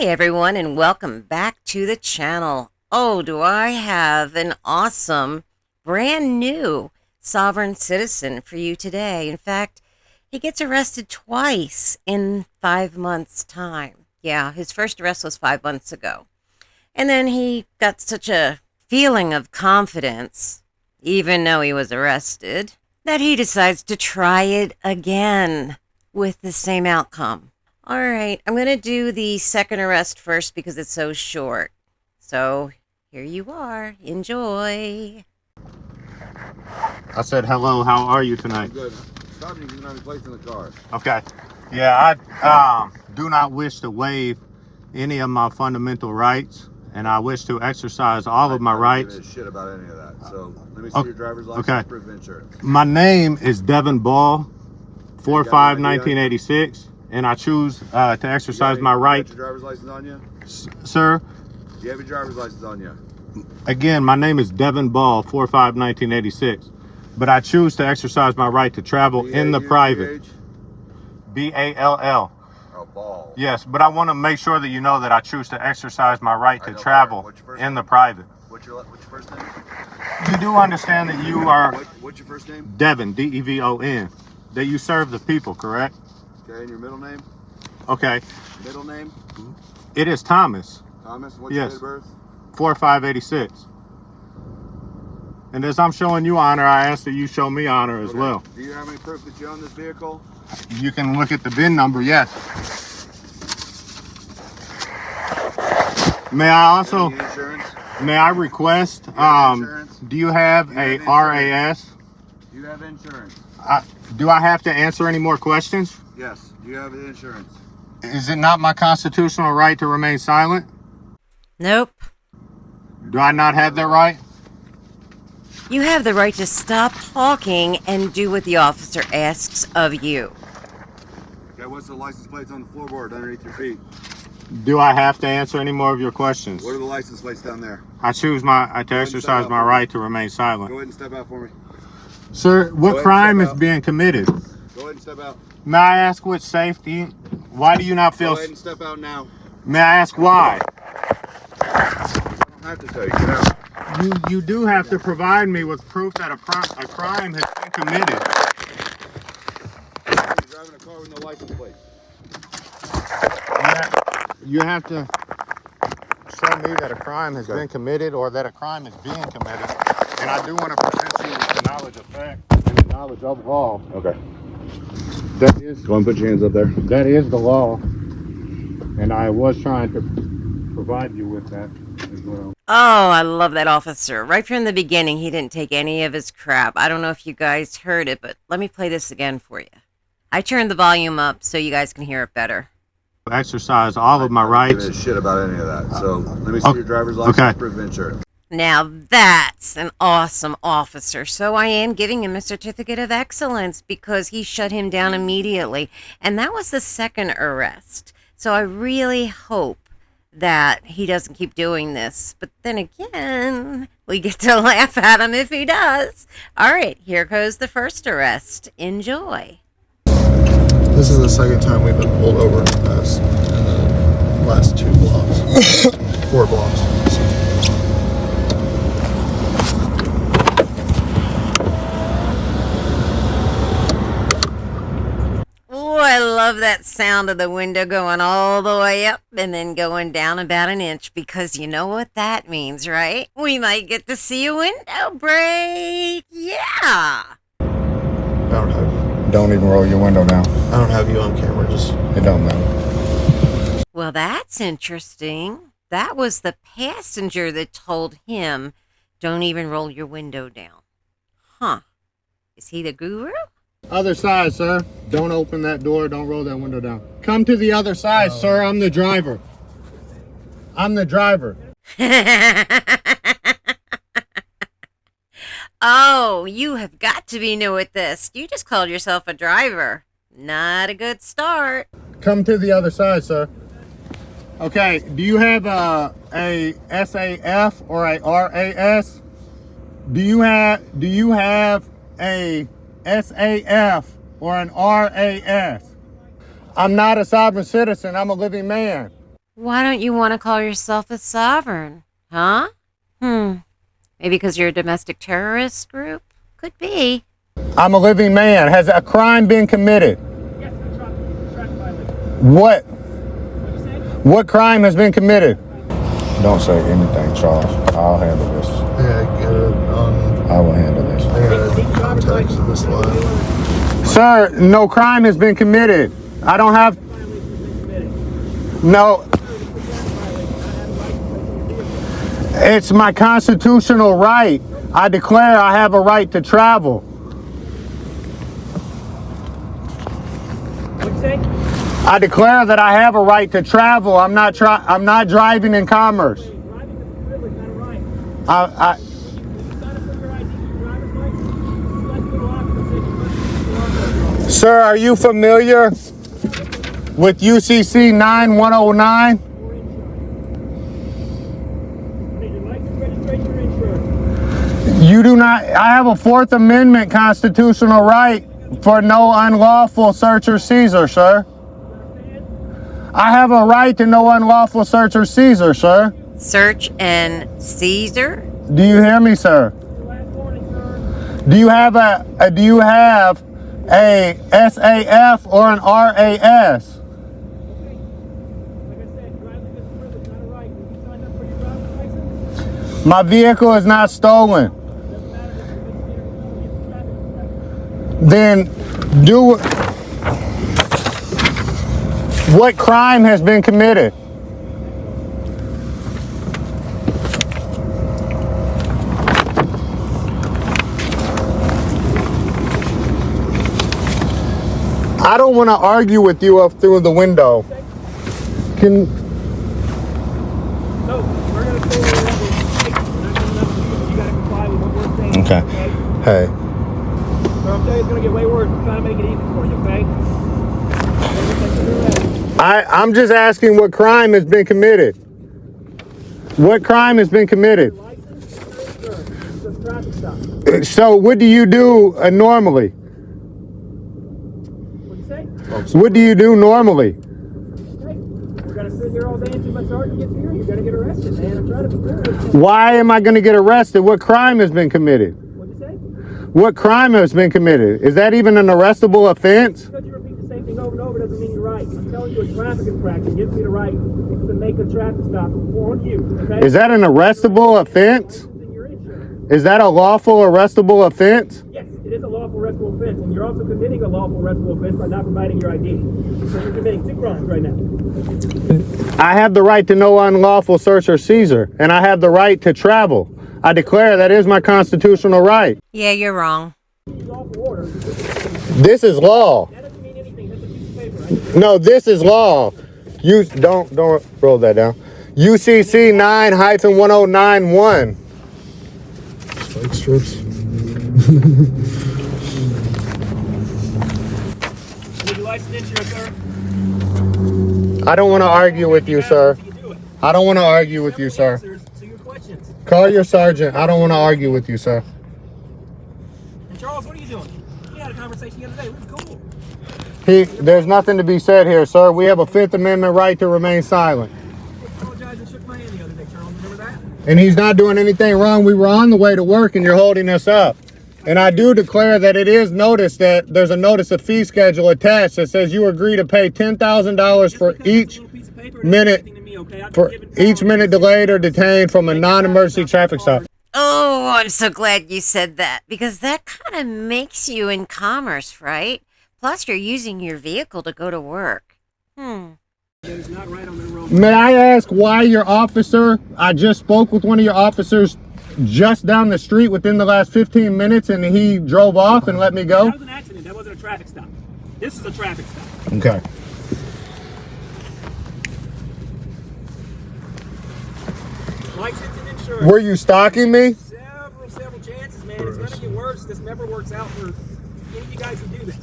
Hi everyone, and welcome back to the channel. Oh, do I have an awesome, brand new sovereign citizen for you today. In fact, he gets arrested twice in 5 months' time. Yeah, his first arrest was 5 months ago. And then he got such a feeling of confidence, even though he was arrested, that he decides to try it again with the same outcome. All right, I'm going to do the second arrest first because it's so short. So here you are. Enjoy. I said, hello, how are you tonight? I'm good. Stop me, you can have any place in the car. Okay. Yeah, I do not wish to waive any of my fundamental rights, and I wish to exercise all of my rights. I don't give a shit about any of that. So let me see your driver's license, okay. Proof of insurance. My name is Devin Ball, 4/5/1986, and I choose to exercise my right. You got your driver's license on you? Sir? Do you have your driver's license on you? Again, my name is Devin Ball, 4/5/1986, but I choose to exercise my right to travel in the private. B-A-L-L. Oh, Ball. Yes, but I want to make sure that you know that I choose to exercise my right to travel in the private. What's your first name? You do understand that you are... What's your first name? Devin, D-E-V-O-N. That you serve the people, correct? Okay, and your middle name? Okay. Middle name? It is Thomas. Thomas, what's your date of birth? 4/5/86. And as I'm showing you honor, I ask that you show me honor as well. Do you have any proof that you own this vehicle? You can look at the VIN number, yes. May I also... Insurance? May I request, do you have a RAS? Do you have insurance? Do I have to answer any more questions? Yes. Do you have the insurance? Is it not my constitutional right to remain silent? Nope. Do I not have that right? You have the right to stop talking and do what the officer asks of you. Okay, what's the license plates on the floorboard underneath your feet? Do I have to answer any more of your questions? What are the license plates down there? I choose to exercise my right to remain silent. Go ahead and step out for me. Sir, what crime is being committed? Go ahead and step out. May I ask what safety? Why do you not feel... Go ahead and step out now. May I ask why? I don't have to tell you. Get out. You do have to provide me with proof that a crime has been committed. You're driving a car with no license plate. You have to show me that a crime has been committed or that a crime is being committed. And I do want to present you with the knowledge of fact and the knowledge of law. Okay. That is, Go and put your hands up there. that is the law. And I was trying to provide you with that as well. Oh, I love that officer. Right from the beginning, he didn't take any of his crap. I don't know if you guys heard it, but let me play this again for you. I turned the volume up so you guys can hear it better. Exercise all of my rights. I don't give a shit about any of that. So let me see your driver's license, okay. Proof of insurance. Now that's an awesome officer. So I am giving him a certificate of excellence because he shut him down immediately. And that was the second arrest. So I really hope that he doesn't keep doing this. But then again, we get to laugh at him if he does. All right, here goes the first arrest. Enjoy. This is the second time we've been pulled over in the last 2 blocks. 4 blocks. Oh, I love that sound of the window going all the way up and then going down about an inch, because you know what that means, right? We might get to see a window break. Yeah. Don't even roll your window down. I don't have you on camera, just... It don't matter. Well, that's interesting. That was the passenger that told him, don't even roll your window down. Huh. Is he the guru? Other side, sir. Don't open that door. Don't roll that window down. Come to the other side, sir. I'm the driver. I'm the driver. Oh, you have got to be new at this. You just called yourself a driver. Not a good start. Come to the other side, sir. Okay, do you have a SAF or a RAS? Do you have a SAF or an RAS? I'm not a sovereign citizen. I'm a living man. Why don't you want to call yourself a sovereign? Huh? Maybe because you're a domestic terrorist group? Could be. I'm a living man. Has a crime been committed? Yes, no traffic violation. What? What you say? What crime has been committed? Don't say anything, Charles. I'll handle this. Yeah, get it on. I will handle this. I got context of this line. Sir, no crime has been committed. I don't have. No. It's my constitutional right. I declare I have a right to travel. What'd you say? I declare that I have a right to travel. I'm not driving in commerce. Driving is a privilege, not a right. I You sign up for your ID, driver's license, you let the little officer say you Sir, are you familiar with UCC 9109? or insurance. I need your license, registration, or insurance. You do not. I have a Fourth Amendment constitutional right for no unlawful search or seizure, sir. I have a right to no unlawful search or seizure, sir. Search and Caesar? Do you hear me, sir? Your last warning, sir. Do you have a SAF or an RAS? Okay. Like I said, driving is a privilege, not a right. Did you sign up for your driver's license? My vehicle is not stolen. Doesn't matter if it's misdemeanor or felony, it's a traffic offense. Then do. What crime has been committed? I don't want to argue with you up through the window. Can No, we're going to stay where we're at. We're not coming up to you, but you got to comply with what we're saying. Okay. Hey. So I'm telling you, it's going to get way worse. We're trying to make it easy for you, okay? I'm just asking what crime has been committed. What crime has been committed? License, insurance, it's a traffic stop. So what do you do normally? What'd you say? What do you do normally? Hey, we're going to sit here all day until my sergeant gets here. You're going to get arrested, man. I'm trying to be fair. Why am I going to get arrested? What crime has been committed? What'd you say? What crime has been committed? Is that even an arrestable offense? Because you repeat the same thing over and over doesn't mean you're right. I'm telling you a traffic infraction gives me the right to make a traffic stop on you, okay? Is that an arrestable offense? Then you're insured. Is that a lawful arrestable offense? Yes, it is a lawful arrestable offense, and you're also committing a lawful arrestable offense by not providing your ID. So you're committing 2 crimes right now. I have the right to no unlawful search or seizure, and I have the right to travel. I declare that is my constitutional right. Yeah, you're wrong. Lawful order. This is law. That doesn't mean anything. That's a piece of paper. No, this is law. You don't roll that down. UCC 9-1091. Spike strips. Need your license insurance, sir? I don't want to argue with you, sir. You do it. I don't want to argue with you, sir. Answers to your questions. Call your sergeant. I don't want to argue with you, sir. And Charles, what are you doing? We had a conversation the other day. It was cool. There's nothing to be said here, sir. We have a Fifth Amendment right to remain silent. I apologize and shook my hand the other day, Charles. Remember that? And he's not doing anything wrong. We were on the way to work and you're holding us up. And I do declare that it is noticed that there's a notice of fee schedule attached that says you agree to pay $10,000 for each minute delayed or detained from a non-emergency traffic stop. Oh, I'm so glad you said that, because that kind of makes you in commerce, right? Plus, you're using your vehicle to go to work. It's not right on the road. May I ask why your officer, I just spoke with one of your officers just down the street within the last 15 minutes and he drove off and let me go? That was an accident. That wasn't a traffic stop. This is a traffic stop. Okay. License and insurance. Were you stalking me? Several chances, man. It's gonna get worse. This never works out for any of you guys who do this.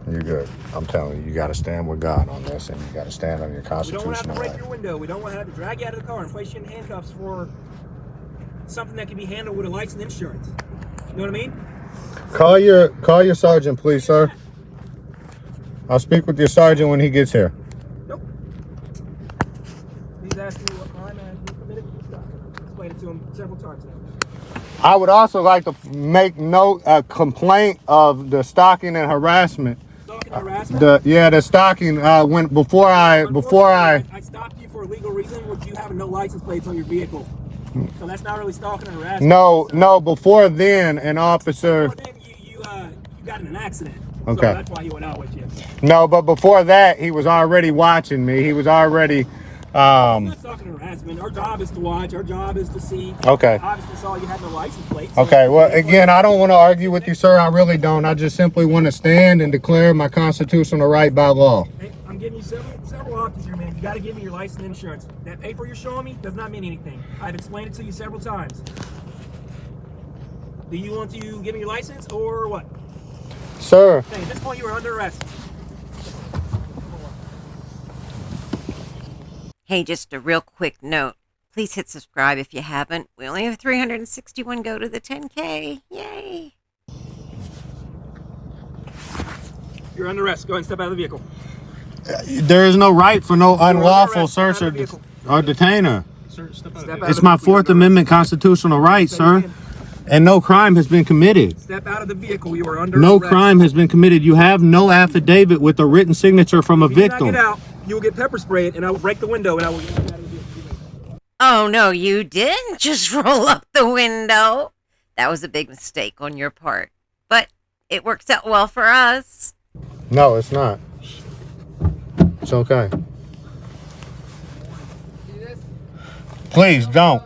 You're good. I'm telling you, you got to stand with God on this, and you got to stand on your We don't want to have to constitutional break right. your window. We don't want to have to drag you out of the car and place you in handcuffs for something that can be handled with a license and insurance. You know what I mean? Call your sergeant, please, sir. I'll speak with your sergeant when he gets here. Nope. He's asking you what crime has been committed with your stop. Explained it to him several times now. I would also like to make note a complaint of the stalking and harassment. Stalking and harassment? The stalking before I I stopped you for a legal reason, which you have no license plates on your vehicle. So that's not really stalking and harassment. no, before then an officer. Before then, you got in an accident. Okay. So that's why he went out with you. No, but before that he was already watching me. He was already It's not stalking and harassment. Our job is to watch. Our job is to see. Okay. Obviously saw you had no license plate. So Okay, well, again, I don't want to argue with you, sir. I really don't. I just simply want to stand and declare my constitutional right by law. Hey, I'm giving you several options here, man. You got to give me your license and insurance. That paper you're showing me does not mean anything. I've explained it to you several times. Do you want to give me your license or what? Sir, Okay, at this point you are under arrest. Hey, just a real quick note. Please hit subscribe if you haven't. We only have 361 go to the 10K. Yay! You're under arrest. Go ahead and step out of the vehicle. there is no right for no unlawful arrest. search Step out of the vehicle. or detainer. Sir, step out of the It's vehicle. my Fourth Amendment constitutional right, sir. And no crime has been committed. Step out of the vehicle. You are under No arrest. crime has been committed. You have no affidavit with a written signature from a If you do not victim. get out, you will get pepper sprayed, and I will break the window, and I will get you out of the vehicle. Oh, no, you didn't just roll up the window. That was a big mistake on your part. But it works out well for us. No, it's not. It's okay. Please don't.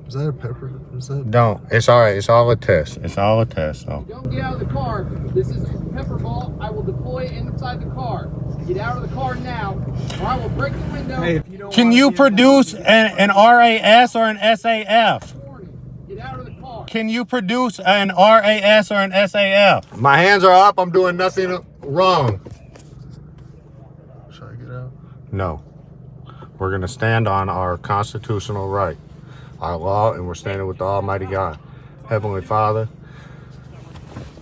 Is that a pepper? Is that? Don't. It's all right. It's all a test. It's all a test. So. Don't get out of the car. This is a pepper ball. I will deploy it inside the car. Get out of the car now, or I will break the window. Hey, if you don't Can want you to produce an RAS or an SAF? Get out of the car. Can you produce an RAS or an SAF? My hands are up. I'm doing nothing wrong. Should I get out? No. We're going to stand on our constitutional right, our law, and we're standing with the Almighty God. Heavenly Father,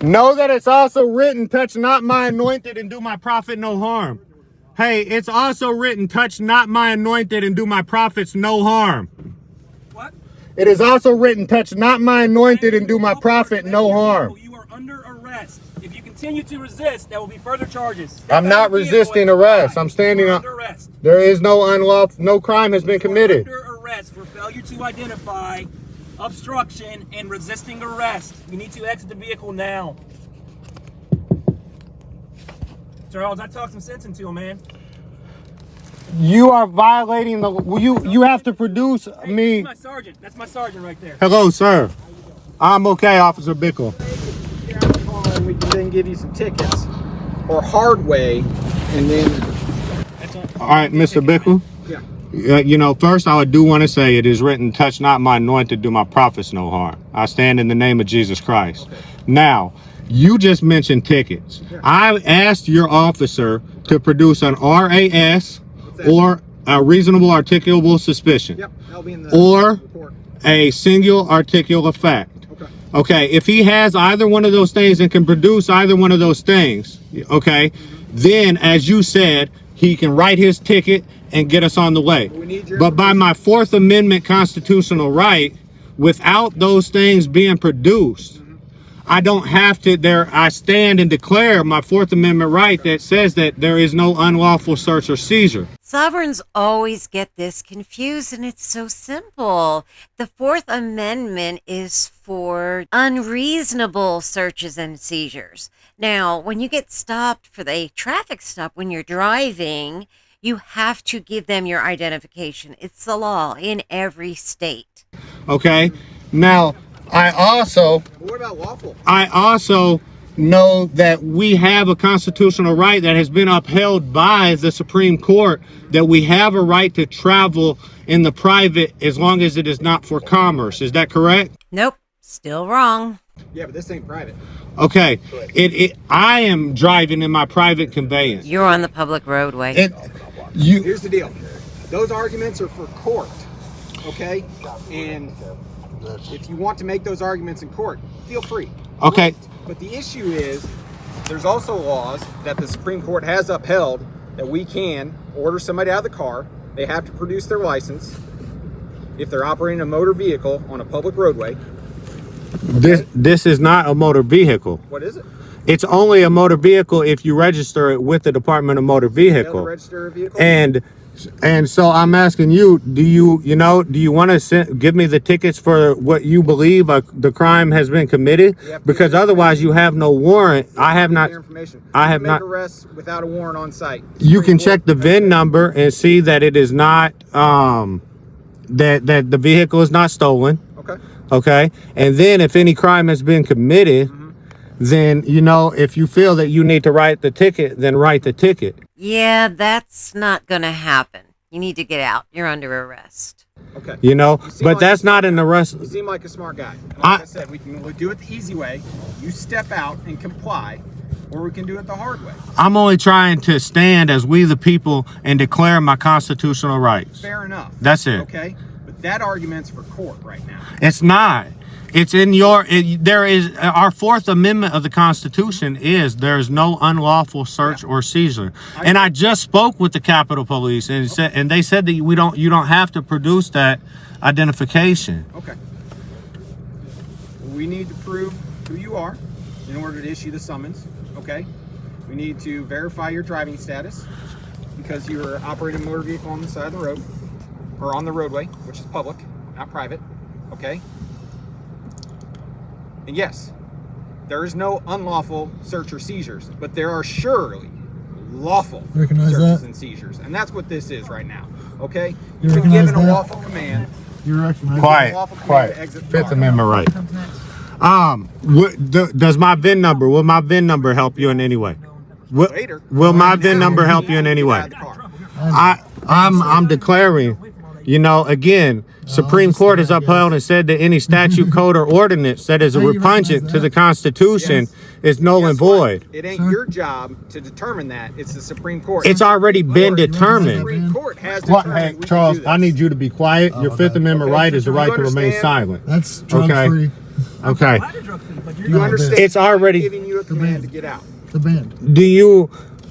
know that it's also written, touch not my anointed and do my prophet no harm. Hey, it's also written, touch not my anointed and do my prophets no harm. What? It is also written, touch not my anointed and do my prophet no harm. You are under arrest. If you continue to resist, there will be further charges. Step I'm out not of the vehicle resisting and arrest. comply. I'm standing You are on. under arrest. There is no unlawful, no crime has been committed. You are under arrest for failure to identify, obstruction, and resisting arrest. You need to exit the vehicle now. Charles, I talked some sense into him, man. You are violating the. You have to produce Hey, me. That's my sergeant. That's my sergeant right there. Hello, sir. I'm okay, Officer Bickle. Get out of the car, and we can then give you some tickets, or hard way, and then. All right, Mr. Bickle. Yeah. You know, first I do want to say it is written, touch not my anointed, do my prophets no harm. I stand in the name of Jesus Christ. Okay. Now, you just mentioned tickets. Yeah. I asked your officer to produce an RAS that? or a reasonable articulable suspicion Yep, that'll be in the or report. a single articulable fact. Okay. Okay, if he has either one of those things and can produce either one of those things, okay, then as you said, he can write his ticket and get us on the way. We need your But by my Fourth Amendment constitutional right, without those things being produced, I don't have to I stand and declare my Fourth Amendment right that says that there is no unlawful search or seizure. Sovereigns always get this confused, and it's so simple. The Fourth Amendment is for unreasonable searches and seizures. Now, when you get stopped for a traffic stop when you're driving, you have to give them your identification. It's the law in every state. Okay? Now, I also What about lawful? know that we have a constitutional right that has been upheld by the Supreme Court, that we have a right to travel in the private as long as it is not for commerce. Is that correct? Nope, still wrong. Yeah, but this ain't private. Okay. I am driving in my private conveyance. You're on the public roadway. Here's the deal. Those arguments are for court, okay? And if you want to make those arguments in court, feel free. Okay. But the issue is, there's also laws that the Supreme Court has upheld that we can order somebody out of the car, They have to produce their license if they're operating a motor vehicle on a public roadway. This is not a motor vehicle. What is it? It's only a motor vehicle if you register it with the Department of Motor Vehicle. Register a vehicle? And so I'm asking you, do you want to give me the tickets for what you believe the crime has been committed? Because otherwise you have no warrant. I have not. I have not. Arrests without a warrant on site. You can check the VIN number and see that it is not that the vehicle is not stolen. Okay. Okay. And then if any crime has been committed, then if you feel that you need to write the ticket, then write the ticket. Yeah, that's not going to happen. You need to get out. You're under arrest. Okay. But that's not an arrest. You seem like a smart guy. And like I said, we'll do it the easy way. You step out and comply, or we can do it the hard way. I'm only trying to stand as we the people and declare my constitutional rights. Fair enough. That's it. Okay. But that argument's for court right now. It's not. It's in there is our Fourth Amendment of the Constitution is there's no unlawful search or seizure. And I just spoke with the Capitol Police and they said that you don't have to produce that identification. Okay. We need to prove who you are in order to issue the summons. Okay. We need to verify your driving status because you are operating a motor vehicle on the side of the road or on the roadway, which is public, not private. Okay. And yes, there is no unlawful search or seizures, but there are surely lawful searches and seizures. And that's what this is right now. Okay? You've been given a lawful command. You recognize Quiet. Fifth Amendment right. Does my VIN number, will my VIN number help you in any way? Will my VIN number help you in any way? I'm declaring, again, Supreme Court has upheld and said that any statute, code, or ordinance that is repugnant to the Constitution is null and void. It ain't your job to determine that. It's the Supreme Court. It's already been determined. The Supreme Court has determined. Hey, Charles, I need you to be quiet. Your Fifth Amendment right is the right to remain silent. That's drug-free. Okay. You understand? It's already giving you a command to get out. The band.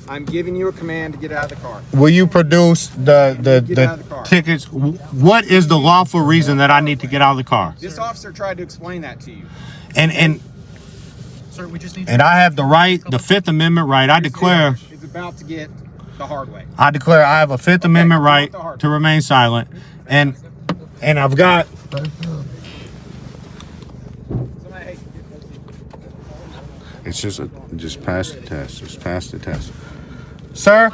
I'm giving you a command to get out of the car. Will you produce the tickets? What is the lawful reason that I need to get out of the car? This officer tried to explain that to you. And Sir, we just need I have the right, the Fifth Amendment right. I declare. It's about to get the hard way. I declare I have a Fifth Amendment right to remain silent, and I've got. It's just pass the test. Just pass the test. Sir,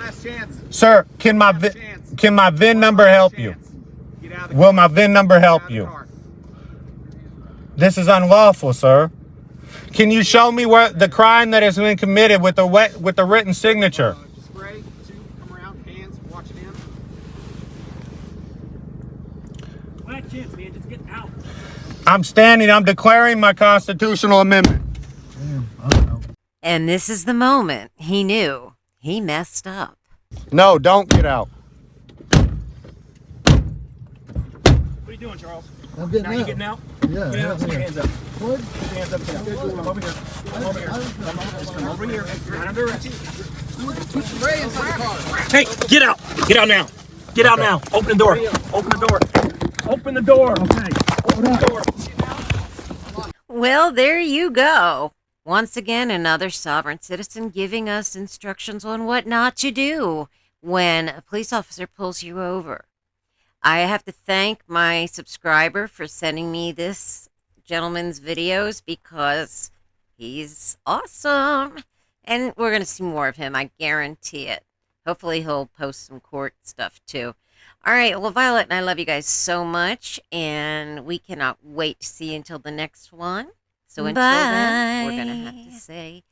can my VIN number help you? Will my VIN number help you? This is unlawful, sir. Can you show me where the crime that has been committed with the written signature? Spray, come around, hands, watch hands. Last chance, man, just get out. I'm standing. I'm declaring my constitutional amendment. And this is the moment he knew he messed up. No, don't get out. What are you doing, Charles? I'm getting out. You getting out? Yeah. Get out. Put your hands up. What? Put your hands up. Get out. Come over here. Come over here. Come over here. Right under arrest. Hey, get out. Get out now. Get out now. Open the door. Open the door. Open the door. Okay. Open the door. Well, there you go. Once again, another sovereign citizen giving us instructions on what not to do when a police officer pulls you over. I have to thank my subscriber for sending me this gentleman's videos because he's awesome. And we're going to see more of him, I guarantee it. Hopefully he'll post some court stuff too. All right, well, Violet and I love you guys so much, and we cannot wait to see you until the next one. So until then, we're going to have to say